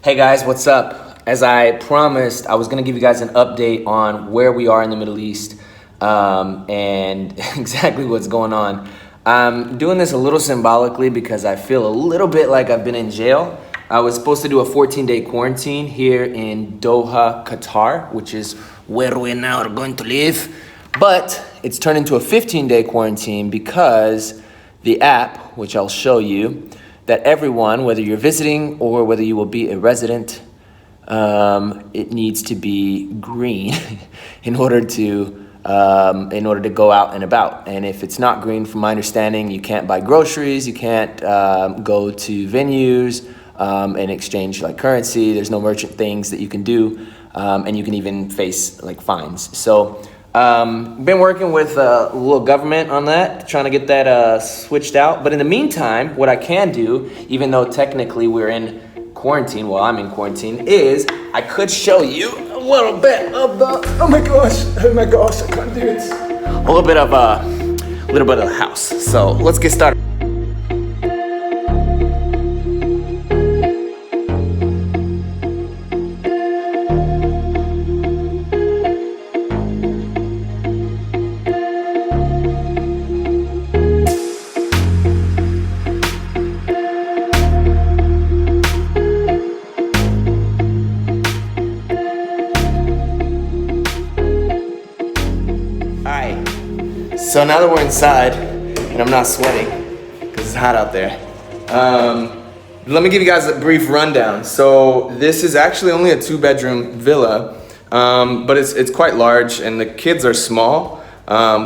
Hey guys, what's up? As I promised, I was gonna give you guys an update on where we are in the Middle East and exactly what's going on. I'm doing this a little symbolically because I feel a little bit like I've been in jail. I was supposed to do a 14-day quarantine here in Doha, Qatar, which is where we now are going to live. But it's turned into a 15-day quarantine because the app, which I'll show you, that everyone, whether you're visiting or whether you will be a resident, it needs to be green in order to go out and about. And if it's not green, from my understanding, you can't buy groceries, you can't go to venues and exchange like currency. There's no merchant things that you can do, and you can even face like fines. So been working with a little government on that, trying to get that switched out. But in the meantime, what I can do, even though technically we're in quarantine, well, I'm in quarantine, is I could show you a little bit of the, oh my gosh, I can't do it. A little bit of the house. So let's get started. So now that we're inside and I'm not sweating because it's hot out there, let me give you guys a brief rundown. So this is actually only a 2-bedroom villa, but it's quite large and the kids are small.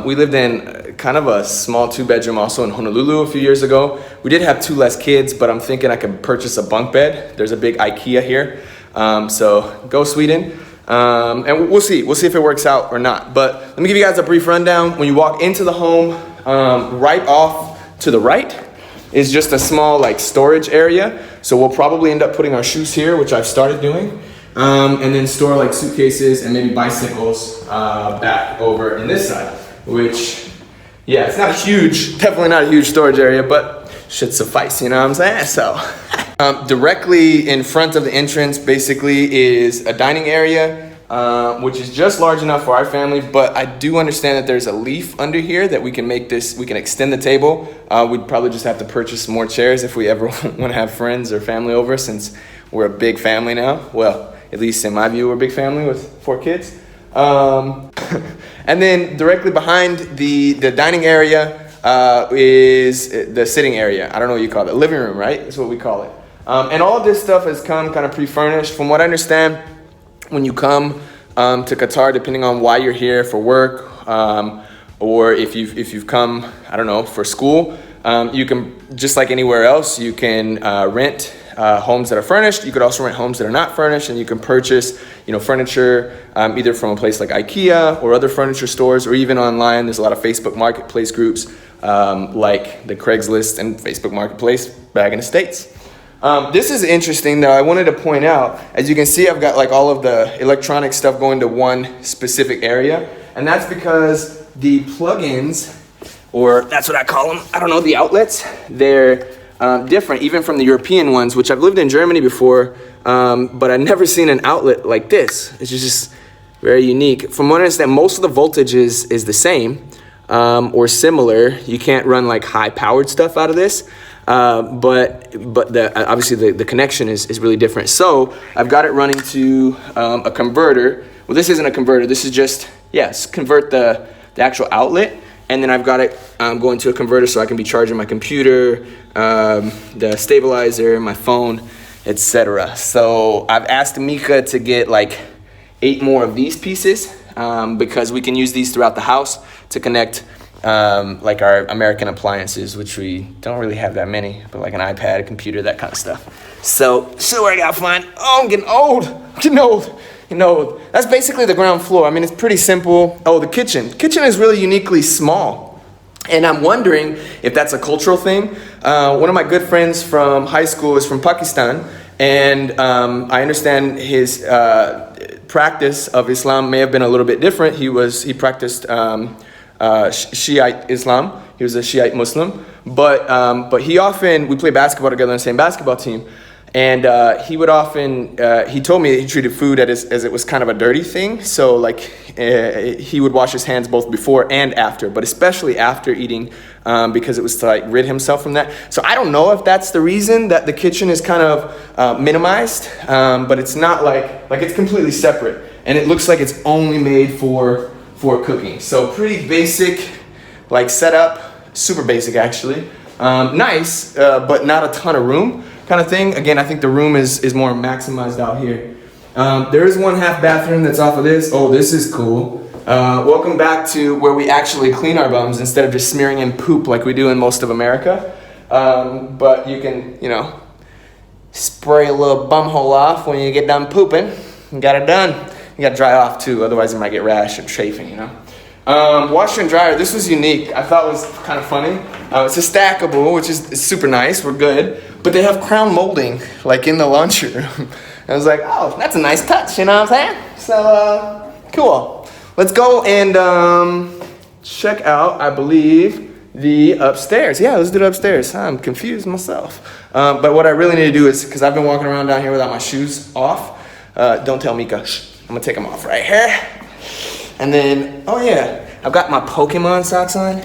We lived in kind of a small 2-bedroom also in Honolulu a few years ago. We did have 2 less kids, but I'm thinking I could purchase a bunk bed. There's a big IKEA here, so go Sweden. And we'll see if it works out or not. But let me give you guys a brief rundown. When you walk into the home, right off to the right is just a small like storage area. So we'll probably end up putting our shoes here, which I've started doing, and then store like suitcases and maybe bicycles back over in this side, which, yeah, it's not definitely not a huge storage area, but should suffice, you know what I'm saying? So. Directly in front of the entrance basically is a dining area, which is just large enough for our family, but I do understand that there's a leaf under here that we can extend the table. We'd probably just have to purchase more chairs if we ever want to have friends or family over, since we're a big family now. Well, at least in my view, we're a big family with 4 kids. And then directly behind the dining area is the sitting area. I don't know what you call it, living room, right? That's what we call it. And all of this stuff has come kind of pre-furnished. From what I understand, when you come to Qatar, depending on why you're here, for work, or if you've come, I don't know, for school, you can, just like anywhere else, you can rent homes that are furnished. You could also rent homes that are not furnished, and you can purchase, furniture either from a place like IKEA or other furniture stores, or even online. There's a lot of Facebook Marketplace groups like the Craigslist and Facebook Marketplace back in the States. This is interesting though. I wanted to point out, as you can see, I've got like all of the electronic stuff going to one specific area, and that's because the plugins, or that's what I call them, I don't know, the outlets, they're different even from the European ones, which I've lived in Germany before, but I've never seen an outlet like this. It's just very unique. From what I understand, most of the voltage is the same or similar. You can't run like high powered stuff out of this. But obviously the connection is really different. So I've got it running to a converter. Well, this isn't a converter. This is just, convert the actual outlet. And then I've got it going to a converter so I can be charging my computer, the stabilizer, my phone, etc. So I've asked Mika to get like 8 more of these pieces because we can use these throughout the house to connect like our American appliances, which we don't really have that many, but like an iPad, a computer, that kind of stuff. So should work out fine. Oh, I'm getting old. That's basically the ground floor. I mean, it's pretty simple. Oh, the kitchen. Kitchen is really uniquely small. And I'm wondering if that's a cultural thing. One of my good friends from high school is from Pakistan, and I understand his practice of Islam may have been a little bit different. He practiced Shiite Islam. He was a Shiite Muslim, but we play basketball together on the same basketball team. And he would often, he told me that he treated food as it was kind of a dirty thing. So like he would wash his hands both before and after, but especially after eating, because it was to like rid himself from that. So I don't know if that's the reason that the kitchen is kind of minimized, but it's not like it's completely separate. And it looks like it's only made for cooking. So pretty basic like setup, super basic actually. Nice, but not a ton of room. Kind of thing. Again, I think the room is more maximized out here. There is one half bathroom that's off of this. Oh, this is cool. Welcome back to where we actually clean our bums instead of just smearing in poop like we do in most of America. But you can, spray a little bum hole off when you get done pooping. You got it done. You got to dry off too, otherwise it might get rash or chafing, Washer and dryer, this was unique. I thought it was kind of funny. It's a stackable, which is super nice. We're good. But they have crown molding, like in the laundry room. I was like, oh, that's a nice touch, you know what I'm saying? So, cool. Let's go and check out, I believe, the upstairs. Yeah, let's do the upstairs. I'm confused myself. But what I really need to do is, because I've been walking around down here without my shoes off. Don't tell Mika. Shh, I'm going to take them off right here. And then, oh yeah, I've got my Pokemon socks on.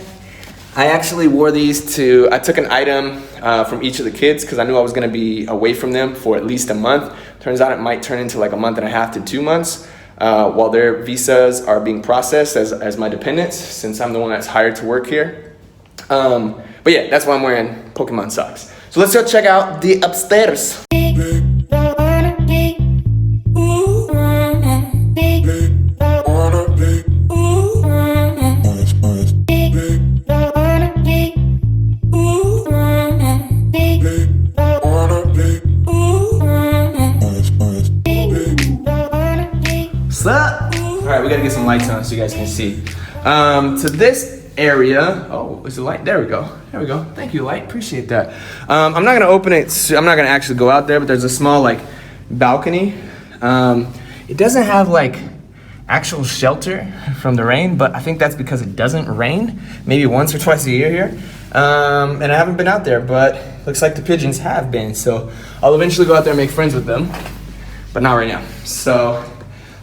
I actually wore these I took an item from each of the kids because I knew I was gonna be away from them for at least a month. Turns out it might turn into like a month and a half to 2 months while their visas are being processed as my dependents, since I'm the one that's hired to work here. But yeah, that's why I'm wearing Pokemon socks. So let's go check out the upstairs. Alright, we gotta get some lights on so you guys can see. To this area, oh, is the light? There we go. There we go. Thank you, light. Appreciate that. I'm not gonna open it. I'm not gonna actually go out there, but there's a small like balcony. It doesn't have like actual shelter from the rain, but I think that's because it doesn't rain. Maybe once or twice a year here. And I haven't been out there, but looks like the pigeons have been. So I'll eventually go out there and make friends with them, but not right now. So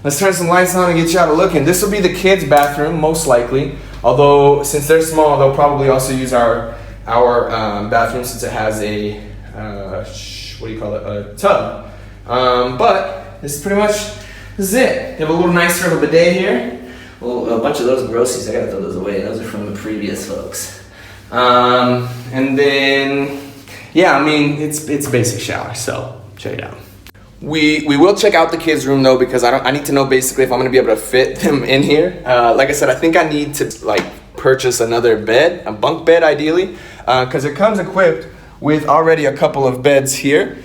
let's turn some lights on and get you out a look. And this will be the kids' bathroom, most likely. Although, since they're small, they'll probably also use our bathroom since it has a, a tub. But this is pretty much, this is it. They have a little nicer of a bidet here. Well, a bunch of those grossies, I gotta throw those away. Those are from the previous folks. And then, yeah, I mean, it's a basic shower, so check it out. We will check out the kids' room though, because I need to know basically if I'm gonna be able to fit them in here. Like I said, I think I need to like purchase another bed, a bunk bed ideally, because it comes equipped with already a couple of beds here,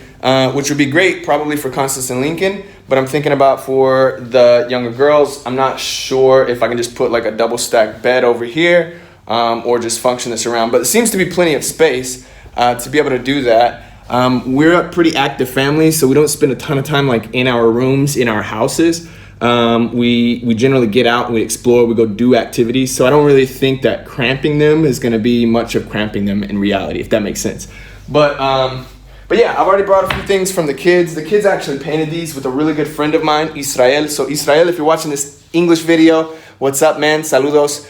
which would be great probably for Constance and Lincoln. But I'm thinking about for the younger girls, I'm not sure if I can just put like a double stack bed over here, or just function this around. But it seems to be plenty of space to be able to do that. We're a pretty active family, so we don't spend a ton of time like in our rooms, in our houses. We generally get out and we explore, we go do activities. So I don't really think that cramping them is gonna be much of cramping them in reality, if that makes sense. But yeah, I've already brought a few things from the kids. The kids actually painted these with a really good friend of mine, Israel. So Israel, if you're watching this English video, what's up, man? Saludos.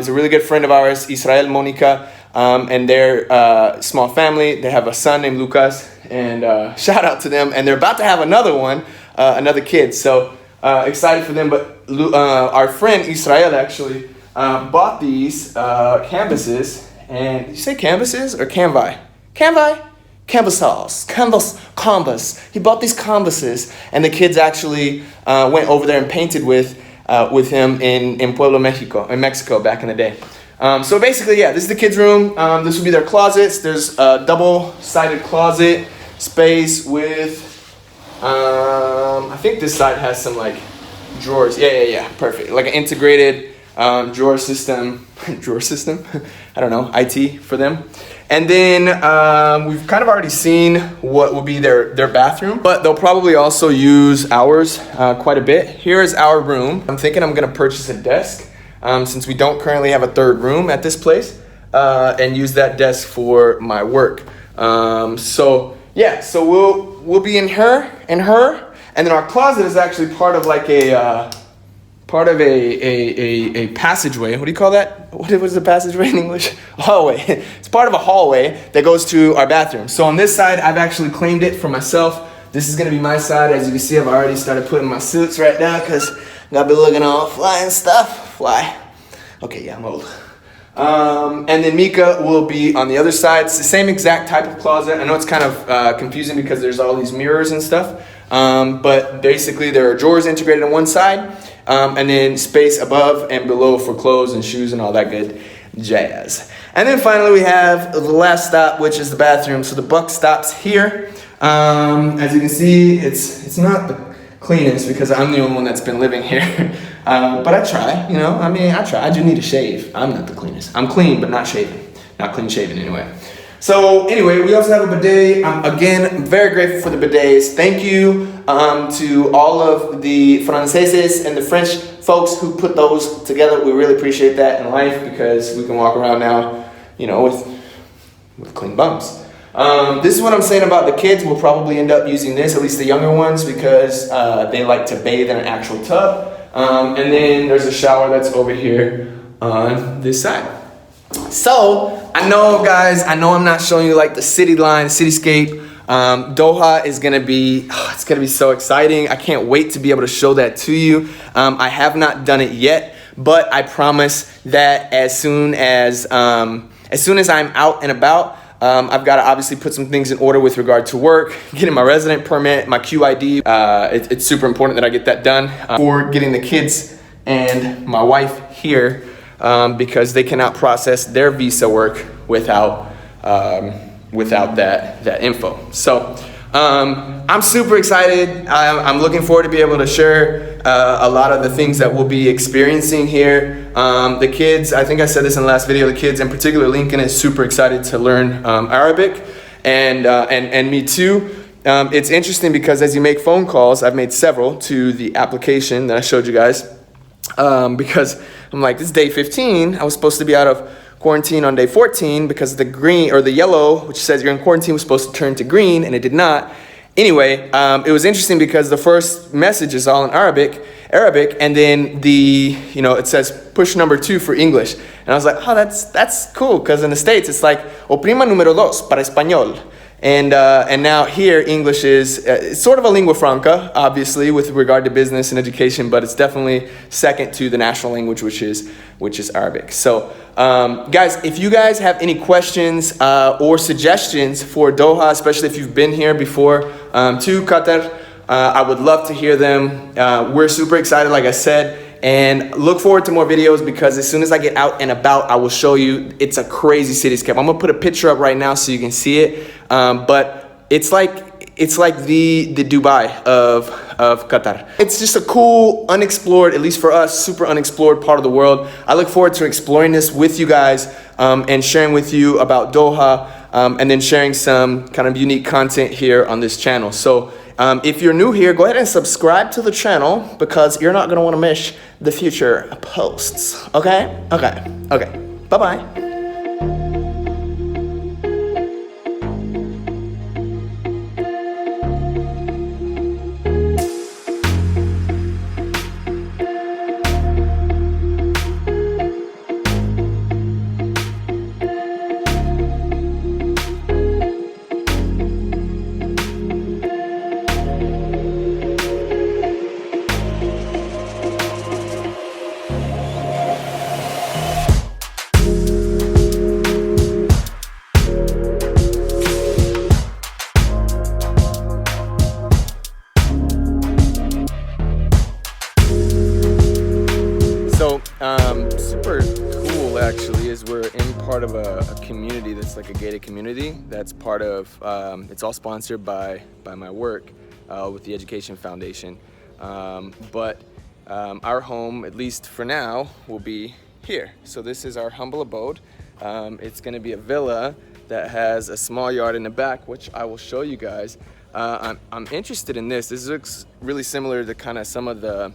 Is a really good friend of ours, Israel, Monica. And they're a small family. They have a son named Lucas, and shout out to them. And they're about to have another one, another kid. So excited for them. But our friend Israel actually bought these canvases. And did you say canvases or canvas? Canvas. He bought these canvases, and the kids actually went over there and painted with him in Pueblo, Mexico back in the day. So basically, yeah, this is the kids' room. This would be their closets. There's a double-sided closet space with, I think this side has some like drawers. Yeah, perfect. Like an integrated drawer system. I don't know, IT for them. And then we've kind of already seen what will be their bathroom, but they'll probably also use ours quite a bit. Here is our room. I'm thinking I'm gonna purchase a desk since we don't currently have a third room at this place, and use that desk for my work. So will be in her, and then our closet is actually part of like a passageway. What do you call that? What was the passageway in English? A hallway. It's part of a hallway that goes to our bathroom. So on this side, I've actually claimed it for myself. This is gonna be my side. As you can see, I've already started putting my suits right now because I'm gonna be looking all fly and stuff. Fly. Okay, yeah, I'm old. And then Mika will be on the other side. It's the same exact type of closet. I know it's kind of confusing because there's all these mirrors and stuff. But basically there are drawers integrated on one side, and then space above and below for clothes and shoes and all that good jazz. And then finally we have the last stop, which is the bathroom. So the buck stops here. As you can see, it's not the cleanest because I'm the only one that's been living here. But I try, you know, I try. I do need a shave. I'm not the cleanest. I'm clean, but not shaven. Not clean shaven anyway. So anyway, we also have a bidet. Again, very grateful for the bidets. Thank you to all of the Franceses and the French folks who put those together. We really appreciate that in life because we can walk around now, you know, with clean bums. This is what I'm saying about the kids. We'll probably end up using this, at least the younger ones, because they like to bathe in an actual tub. And then there's a shower that's over here on this side. So, I know guys, I'm not showing you like the city line, cityscape. Doha is gonna be, it's gonna be so exciting. I can't wait to be able to show that to you. I have not done it yet, but I promise that as soon as I'm out and about, I've got to obviously put some things in order with regard to work, getting my resident permit, my QID. It's super important that I get that done for getting the kids and my wife here because they cannot process their visa work without that info. So I'm super excited. I'm looking forward to be able to share a lot of the things that we'll be experiencing here. The kids, I think I said this in the last video, the kids in particular, Lincoln is super excited to learn Arabic, and me too. It's interesting because as you make phone calls, I've made several to the application that I showed you guys, because I'm like, this is day 15. I was supposed to be out of quarantine on day 14 because the green or the yellow, which says you're in quarantine, was supposed to turn to green, and it did not. Anyway, it was interesting because the first message is all in Arabic, and then it says push number 2 for English. And I was like, oh, that's cool, because in the States it's like oprima número 2 para español. And now here English is it's sort of a lingua franca, obviously, with regard to business and education, but it's definitely second to the national language, which is Arabic. So, guys, if you guys have any questions or suggestions for Doha, especially if you've been here before to Qatar, I would love to hear them. We're super excited, like I said. And look forward to more videos because as soon as I get out and about, I will show you. It's a crazy cityscape. I'm gonna put a picture up right now so you can see it. But it's like the Dubai of Qatar. It's just a cool, unexplored, at least for us, super unexplored part of the world. I look forward to exploring this with you guys and sharing with you about Doha and then sharing some kind of unique content here on this channel. So if you're new here, go ahead and subscribe to the channel because you're not gonna wanna miss the future posts, okay? Okay, bye-bye. Super cool actually is we're in part of a community that's like a gated community that's part of, it's all sponsored by my work with the Education Foundation. But our home, at least for now, will be here. So this is our humble abode. It's gonna be a villa that has a small yard in the back, which I will show you guys. I'm interested in this. This looks really similar to kind of some of the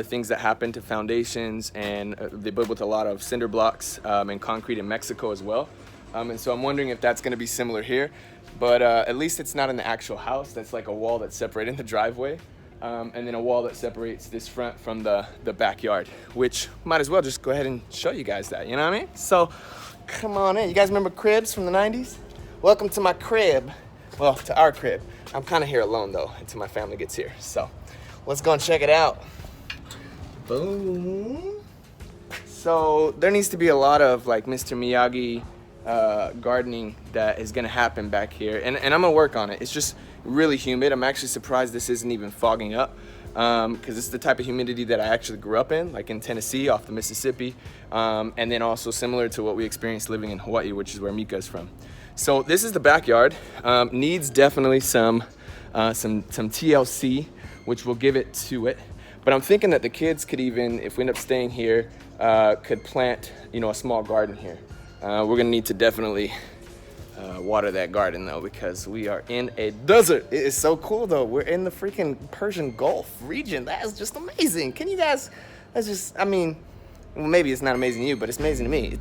things that happen to foundations, and they build with a lot of cinder blocks and concrete in Mexico as well. And so I'm wondering if that's going to be similar here. but at least it's not in the actual house. That's like a wall that's separating the driveway, and then a wall that separates this front from the backyard, which might as well just go ahead and show you guys that, you know what I mean? So come on in. You guys remember cribs from the 90s? Welcome to my crib. Well, to our crib. I'm kind of here alone though until my family gets here. So let's go and check it out. Boom. So there needs to be a lot of like Mr. Miyagi gardening that is gonna happen back here, and I'm gonna work on it. It's just really humid. I'm actually surprised this isn't even fogging up, because it's the type of humidity that I actually grew up in, like in Tennessee off the Mississippi, and then also similar to what we experienced living in Hawaii, which is where Mika's from. So this is the backyard. Needs definitely some TLC, which will give it to it. But I'm thinking that the kids could even, if we end up staying here, could plant, a small garden here. We're gonna need to definitely water that garden though, because we are in a desert. It is so cool though. We're in the freaking Persian Gulf region. That is just amazing. Can you guys, well, maybe it's not amazing to you, but it's amazing to me.